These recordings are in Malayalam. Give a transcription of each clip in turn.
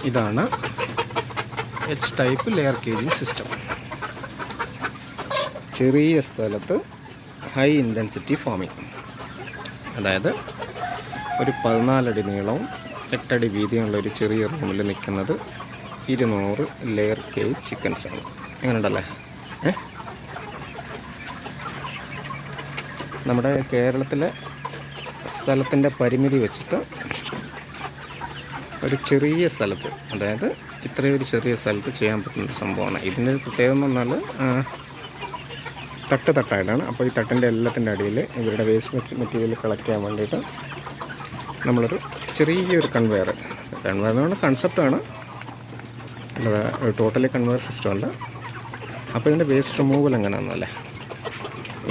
ഇതാണ് എച്ച് ടൈപ്പ് ലെയർ കേജിങ് സിസ്റ്റം. ചെറിയ സ്ഥലത്ത് ഹൈ ഇൻറ്റൻസിറ്റി ഫാമിംഗ്, അതായത് ഒരു 14 അടി നീളവും 8 അടി വീതിയുള്ള ഒരു ചെറിയ റൂമിൽ നിൽക്കുന്നത് 200 ലെയർ കേജ് ചിക്കൻസാണ്. എങ്ങനെയുണ്ടല്ലേ? നമ്മുടെ കേരളത്തിലെ സ്ഥലത്തിൻ്റെ പരിമിതി വെച്ചിട്ട് ഒരു ചെറിയ സ്ഥലത്ത്, അതായത് ഇത്രയും ഒരു ചെറിയ സ്ഥലത്ത് ചെയ്യാൻ പറ്റുന്ന സംഭവമാണ്. ഇതിൻ്റെ ഒരു പ്രത്യേകത എന്ന് പറഞ്ഞാൽ തട്ടായിട്ടാണ്. അപ്പോൾ ഈ തട്ടിൻ്റെ എല്ലാത്തിൻ്റെ അടിയിൽ ഇവരുടെ വേസ്റ്റ് മെറ്റീരിയൽ കളക്ട് ചെയ്യാൻ വേണ്ടിയിട്ട് നമ്മളൊരു ചെറിയൊരു കൺവെയർ എന്ന് പറഞ്ഞാൽ കൺസെപ്റ്റാണ്, അല്ലാതെ ടോട്ടലി കൺവെയർ സിസ്റ്റം അല്ല. അപ്പോൾ ഇതിൻ്റെ വേസ്റ്റ് റിമൂവൽ എങ്ങനെയാണെന്നല്ലേ,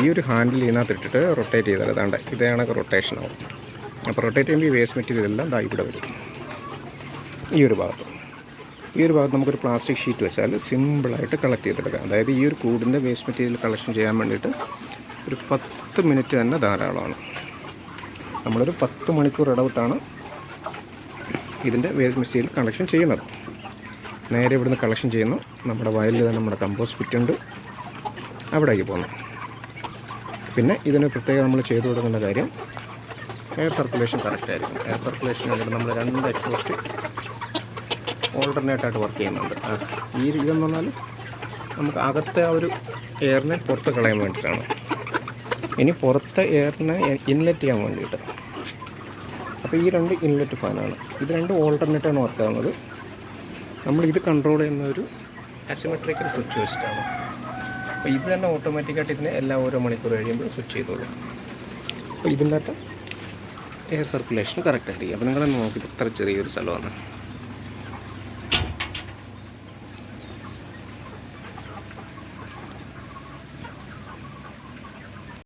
ഈ ഒരു ഹാൻഡിൽ ഇതിനകത്തിട്ടിട്ട് റൊട്ടേറ്റ് ചെയ്താൽ അതാണ്ട് ഇതാണ് റൊട്ടേഷൻ ആവും. അപ്പോൾ റൊട്ടേറ്റ് ചെയ്യുമ്പോൾ ഈ വേസ്റ്റ് മെറ്റീരിയൽ എല്ലാം ദാ ഇവിടെ വരും. ഈ ഒരു ഭാഗത്ത് നമുക്കൊരു പ്ലാസ്റ്റിക് ഷീറ്റ് വെച്ചാൽ സിമ്പിളായിട്ട് കളക്ട് ചെയ്തെടുക്കാം. അതായത് ഈ ഒരു കൂടിൻ്റെ വേസ്റ്റ് മെറ്റീരിയൽ കളക്ഷൻ ചെയ്യാൻ വേണ്ടിയിട്ട് ഒരു 10 മിനിറ്റ് തന്നെ ധാരാളമാണ്. നമ്മളൊരു 10 മണിക്കൂർ ഇടവിട്ടാണ് ഇതിൻ്റെ വേസ്റ്റ് മെറ്റീരിയൽ കളക്ഷൻ ചെയ്യുന്നത്. നേരെ ഇവിടുന്ന് കളക്ഷൻ ചെയ്യുന്നു, നമ്മുടെ വയലിൽ തന്നെ നമ്മുടെ കമ്പോസ്റ്റ് പിറ്റ് ഉണ്ട്, അവിടേക്ക് പോകുന്നു. പിന്നെ ഇതിന് പ്രത്യേകം നമ്മൾ ചെയ്തു കൊടുക്കേണ്ട കാര്യം എയർ സർക്കുലേഷൻ കറക്റ്റ് ആയിരിക്കും. എയർ സർക്കുലേഷൻ വേണ്ടിയിട്ട് നമ്മൾ 2 എക്സോസ്റ്റ് ഓൾട്ടർനേറ്റായിട്ട് വർക്ക് ചെയ്യുന്നുണ്ട്. ഈ ഇതെന്ന് പറഞ്ഞാൽ നമുക്ക് അകത്തെ ആ ഒരു എയറിനെ പുറത്ത് കളയാൻ വേണ്ടിയിട്ടാണ്. ഇനി പുറത്തെ എയറിനെ ഇൻലെറ്റ് ചെയ്യാൻ വേണ്ടിയിട്ട്. അപ്പോൾ ഈ 2 ഇൻലെറ്റ് ഫാനാണ്. ഇത് 2 ഓൾട്ടർനേറ്റാണ് വർക്ക് ആവുന്നത്. നമ്മൾ ഇത് കൺട്രോൾ ചെയ്യുന്ന ഒരു അസിമെട്രിക്കൽ സ്വിച്ച് വെച്ചിട്ടാണ്. അപ്പോൾ ഇത് തന്നെ ഓട്ടോമാറ്റിക്കായിട്ട് ഇതിനെ എല്ലാ ഓരോ മണിക്കൂർ കഴിയുമ്പോൾ സ്വിച്ച് ചെയ്തോളും. അപ്പോൾ ഇതിൻ്റെ അകത്ത് എയർ സർക്കുലേഷൻ കറക്റ്റായിട്ട് ചെയ്യും. അപ്പോൾ നിങ്ങളെ നോക്കി ഇത്ര ചെറിയൊരു സ്ഥലമാണ്.